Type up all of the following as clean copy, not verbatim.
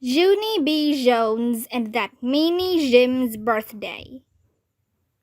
Junie B. Jones and That Meanie Jim's Birthday.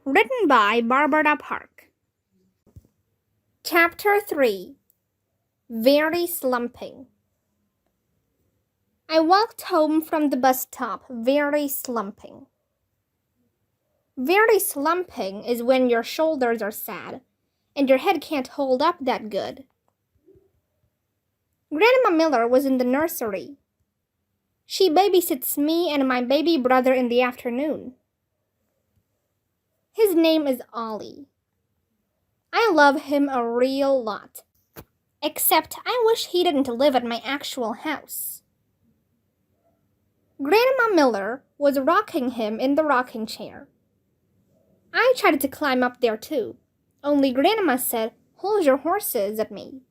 Written by Barbara Park. Chapter 3. Very Slumping. I walked home from the bus stop very slumping. Very slumping is when your shoulders are sad and your head can't hold up that good. Grandma Miller was in the nursery. She babysits me and my baby brother in the afternoon. His name is Ollie. I love him a real lot, except I wish he didn't live at my actual house. Grandma Miller was rocking him in the rocking chair. I tried to climb up there too, only Grandma said, "Hold your horses," at me.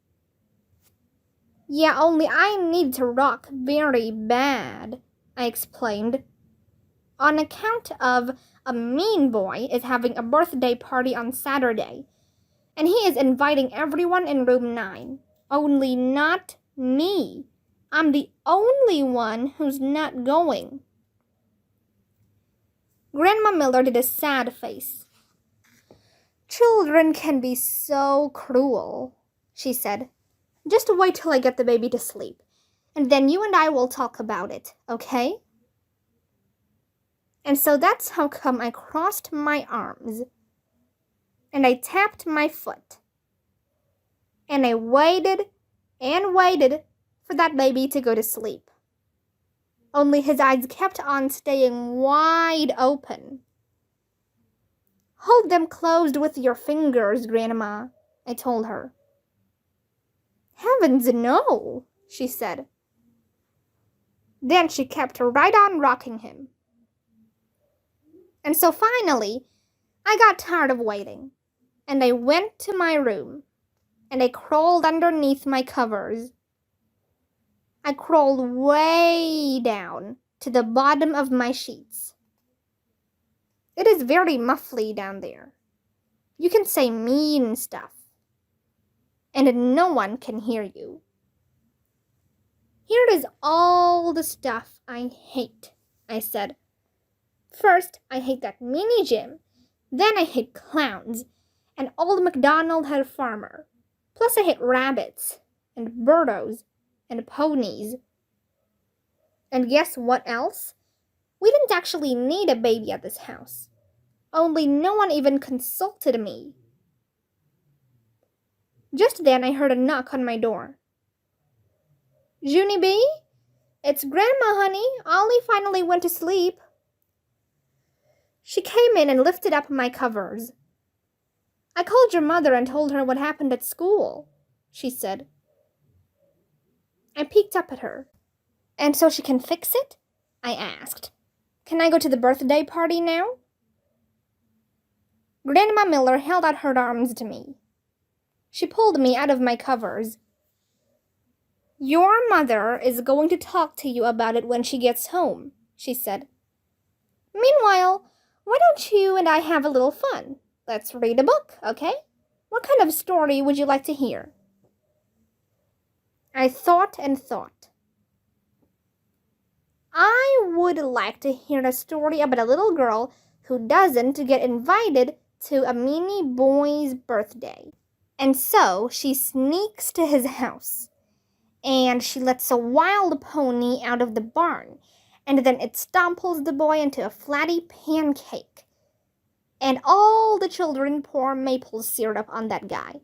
Yeah, only I need to rock very bad, I explained. On account of a mean boy is having a birthday party on Saturday, and he is inviting everyone in room 9, only not me. I'm the only one who's not going. Grandma Miller did a sad face. "Children can be so cruel," she said. "Just wait till I get the baby to sleep, and then you and I will talk about it, okay?" And so that's how come I crossed my arms, and I tapped my foot, and I waited and waited for that baby to go to sleep. Only his eyes kept on staying wide open. "Hold them closed with your fingers, Grandma," I told her. "Heavens, no," she said. Then she kept right on rocking him. And so finally, I got tired of waiting, and I went to my room, and I crawled underneath my covers. I crawled way down to the bottom of my sheets. It is very muffly down there. You can say mean stuff, and no one can hear you. "Here is all the stuff I hate," I said. "First, I hate that Meanie Jim. Then I hate clowns, and Old MacDonald had a farmer. Plus I hate rabbits, and burros, and ponies. And guess what else? We didn't actually need a baby at this house. Only no one even consulted me." Just then I heard a knock on my door. "Junie B? It's Grandma, honey. Ollie finally went to sleep." She came in and lifted up my covers. "I called your mother and told her what happened at school," she said. I peeked up at her. "And so she can fix it?" I asked. "Can I go to the birthday party now?" Grandma Miller held out her arms to me. She pulled me out of my covers. "Your mother is going to talk to you about it when she gets home," she said. "Meanwhile, why don't you and I have a little fun? Let's read a book, okay? What kind of story would you like to hear?" I thought and thought. I would like to hear a story about a little girl who doesn't get invited to a meanie boy's birthday. And so she sneaks to his house, and she lets a wild pony out of the barn, and then it stomples the boy into a flatty pancake. And all the children pour maple syrup on that guy,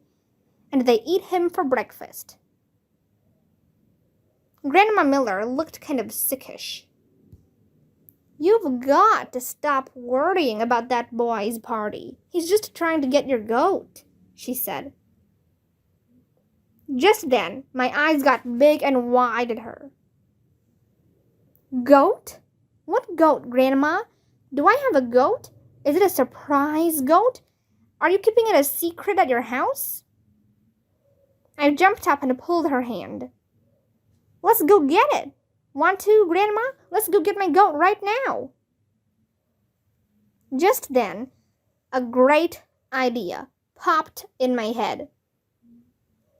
and they eat him for breakfast. Grandma Miller looked kind of sickish. "You've got to stop worrying about that boy's party. He's just trying to get your goat," she said. Just then, my eyes got big and wide at her. "Goat? What goat, Grandma? Do I have a goat? Is it a surprise goat? Are you keeping it a secret at your house?" I jumped up and pulled her hand. "Let's go get it. Want to, Grandma? Let's go get my goat right now." Just then, a great idea popped in my head.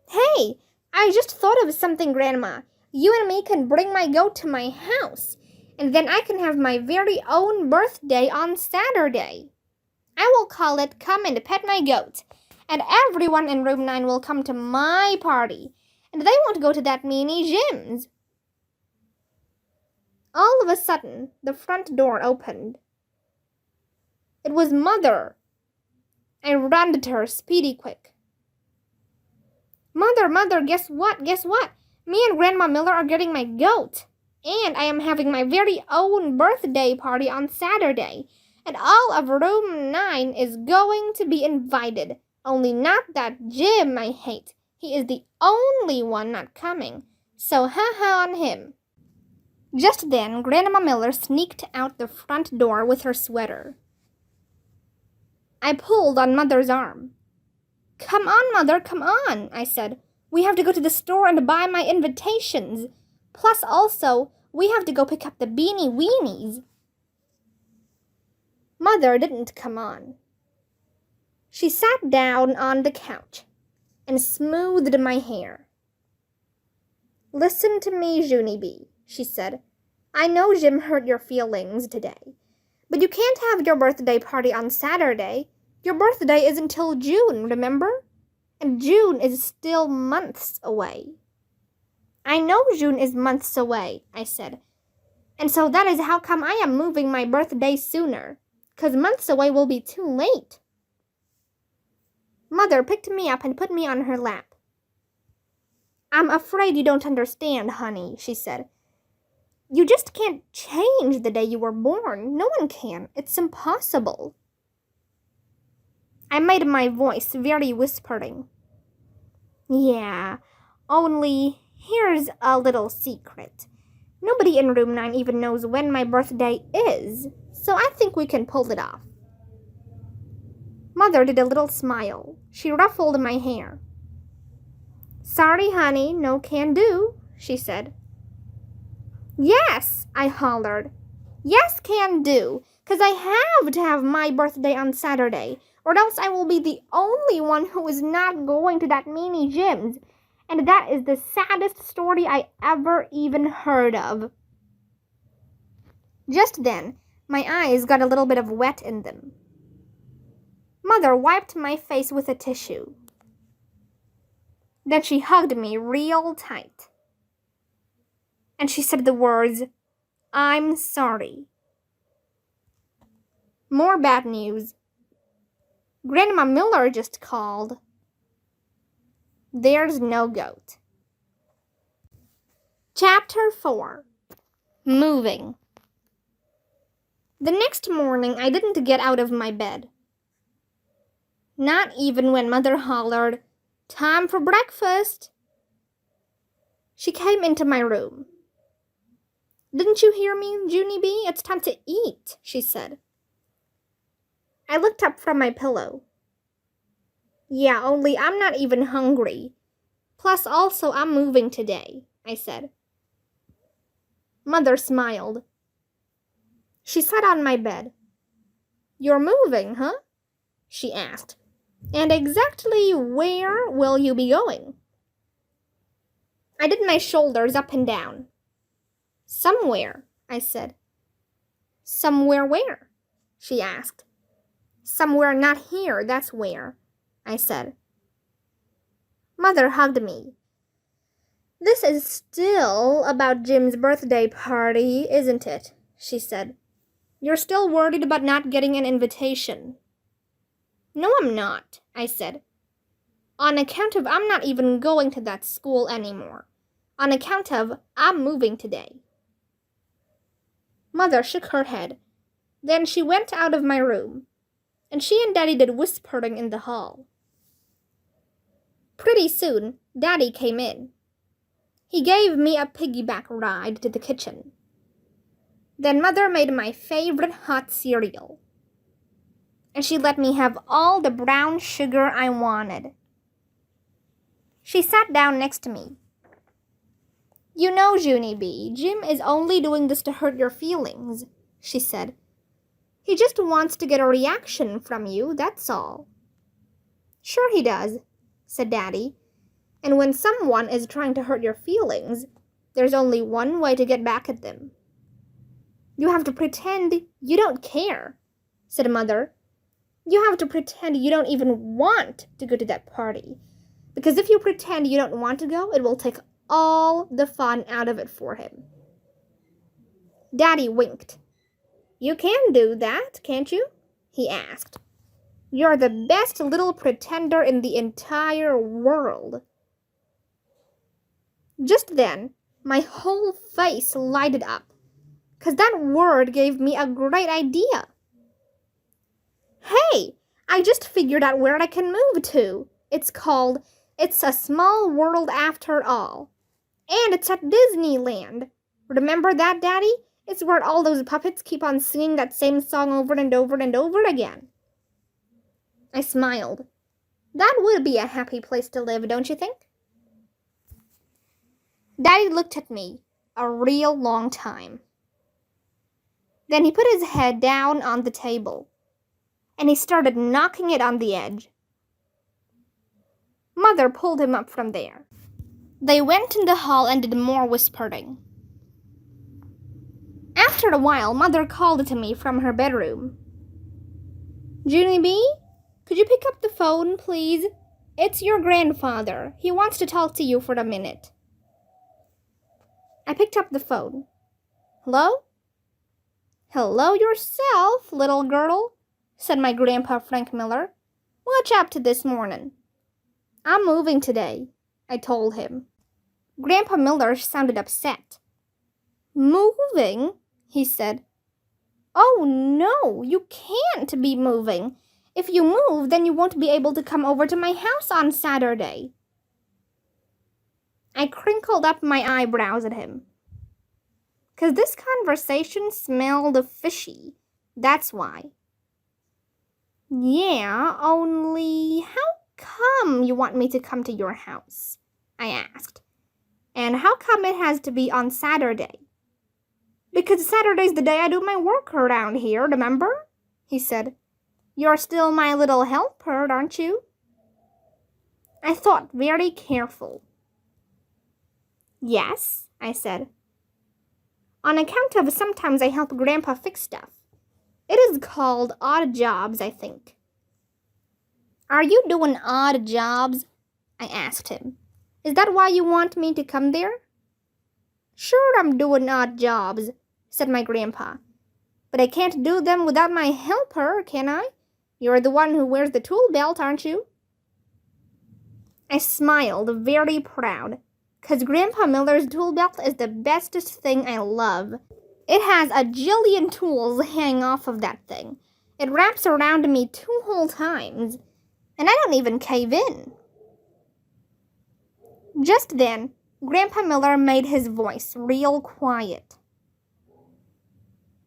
"Hey, I just thought of something, Grandma. You and me can bring my goat to my house, and then I can have my very own birthday on Saturday. I will call it Come and Pet My Goat, and everyone in room 9 will come to my party, and they won't go to that Meanie Jim's. All of a sudden, the front door opened. It was Mother. I ran to her, speedy quick. Mother, guess what? Me and Grandma Miller are getting my goat, and I am having my very own birthday party on Saturday, and all of room 9 is going to be invited, only not that Jim I hate. He is the only one not coming, so ha on him. Just then, Grandma Miller sneaked out the front door with her sweater. I pulled on Mother's arm. Come on, Mother, come on, I said. We have to go to the store and buy my invitations. Plus, also, we have to go pick up the beanie weenies. Mother didn't come on. She sat down on the couch and smoothed my hair. Listen to me, Junie B, she said. I know Jim hurt your feelings today, but you can't have your birthday party on Saturday. Your birthday is until June, remember? And June is still months away. I know June is months away, I said. And so that is how come I am moving my birthday sooner, 'cause months away will be too late. Mother picked me up and put me on her lap. I'm afraid you don't understand, honey, she said. You just can't change the day you were born. No one can. It's impossible. I made my voice very whispering. Yeah, only here's a little secret. Nobody in room 9 even knows when my birthday is, so I think we can pull it off. Mother did a little smile. She ruffled my hair. Sorry, honey, no can do, she said. Yes, I hollered. Yes, can do, 'cause I have to have my birthday on Saturday, or else I will be the only one who is not going to that Meanie Jim's, and that is the saddest story I ever even heard of. Just then, my eyes got a little bit of wet in them. Mother wiped my face with a tissue. Then she hugged me real tight. And she said the words, I'm sorry. More bad news. Grandma Miller just called. There's no goat. Chapter 4. Moving. The next morning, I didn't get out of my bed. Not even when Mother hollered, Time for breakfast. She came into my room. Didn't you hear me, Junie B? It's time to eat, she said. I looked up from my pillow. Yeah, only I'm not even hungry. Plus, also, I'm moving today, I said. Mother smiled. She sat on my bed. You're moving, huh? She asked. And exactly where will you be going? I did my shoulders up and down. Somewhere, I said. Somewhere where? She asked. Somewhere not here, that's where, I said. Mother hugged me. This is still about Jim's birthday party, isn't it? She said. You're still worried about not getting an invitation. No, I'm not, I said. On account of I'm not even going to that school anymore. On account of I'm moving today. Mother shook her head. Then she went out of my room, and she and Daddy did whispering in the hall. Pretty soon, Daddy came in. He gave me a piggyback ride to the kitchen. Then Mother made my favorite hot cereal. And she let me have all the brown sugar I wanted. She sat down next to me. You know, Junie B, Jim is only doing this to hurt your feelings, she said. He just wants to get a reaction from you, that's all. Sure he does, said Daddy. And when someone is trying to hurt your feelings, There's only one way to get back at them. You have to pretend you don't care, said Mother. You have to pretend you don't even want to go to that party. Because if you pretend you don't want to go, it will take all the fun out of it for him. Daddy winked. You can do that, can't you? He asked. You're the best little pretender in the entire world. Just then, my whole face lighted up, 'cause that word gave me a great idea. Hey, I just figured out where I can move to. It's called It's a Small World After All. And it's at Disneyland. Remember that, Daddy? It's where all those puppets keep on singing that same song over and over and over again. I smiled. That would be a happy place to live, don't you think? Daddy looked at me a real long time. Then he put his head down on the table, and he started knocking it on the edge. Mother pulled him up from there. They went in the hall and did more whispering. After a while, Mother called to me from her bedroom. Junie B, could you pick up the phone, please? It's your grandfather. He wants to talk to you for a minute. I picked up the phone. Hello? Hello yourself, little girl, said my grandpa Frank Miller. What's up to this morning? I'm moving today, I told him. Grandpa Miller sounded upset. Moving? He said. Oh no, you can't be moving. If you move, then you won't be able to come over to my house on Saturday. I crinkled up my eyebrows at him. 'Cause this conversation smelled fishy. That's why. Yeah, only how come you want me to come to your house? I asked. And how come it has to be on Saturday? Because Saturday's the day I do my work around here, remember? He said. You're still my little helper, aren't you? I thought very careful. Yes, I said. On account of sometimes I help Grandpa fix stuff. It is called odd jobs, I think. Are you doing odd jobs? I asked him. Is that why you want me to come there? Sure, I'm doing odd jobs, said my grandpa. But I can't do them without my helper, can I? You're the one who wears the tool belt, aren't you? I smiled, very proud, 'cause Grandpa Miller's tool belt is the bestest thing I love. It has a jillion tools hanging off of that thing. It wraps around me 2 whole times, and I don't even cave in. Just then, Grandpa Miller made his voice real quiet.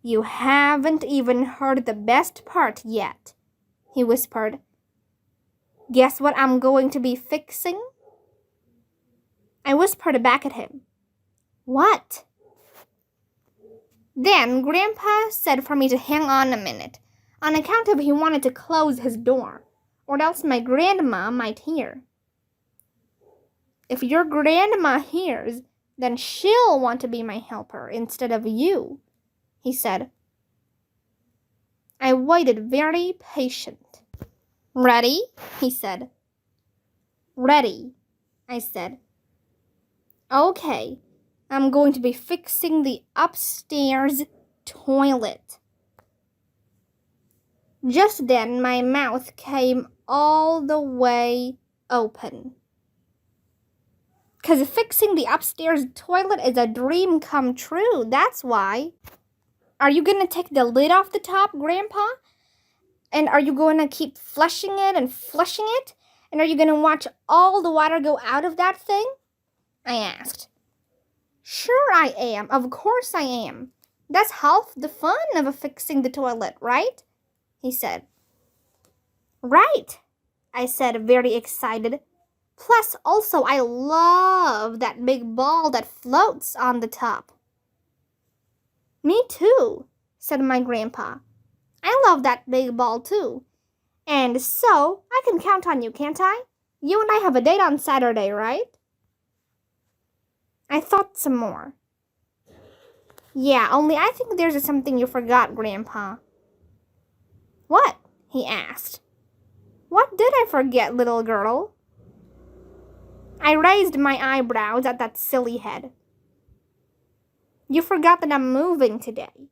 You haven't even heard the best part yet, he whispered. Guess what I'm going to be fixing? I whispered back at him. What? Then Grandpa said for me to hang on a minute, on account of he wanted to close his door, or else my grandma might hear. If your grandma hears, then she'll want to be my helper instead of you, he said. I waited very patient. Ready? He said. Ready, I said. Okay, I'm going to be fixing the upstairs toilet. Just then, my mouth came all the way open. 'Cause fixing the upstairs toilet is a dream come true, that's why. Are you going to take the lid off the top, Grandpa? And are you going to keep flushing it and flushing it? And are you going to watch all the water go out of that thing? I asked. Sure I am. Of course I am. That's half the fun of fixing the toilet, right? He said. Right, I said, very excited. Plus, also, I love that big ball that floats on the top. Me too, said my grandpa. I love that big ball too. And so, I can count on you, can't I? You and I have a date on Saturday, right? I thought some more. Yeah, only I think there's something you forgot, Grandpa. What? He asked. What did I forget, little girl? I raised my eyebrows at that silly head. You forgot that I'm moving today.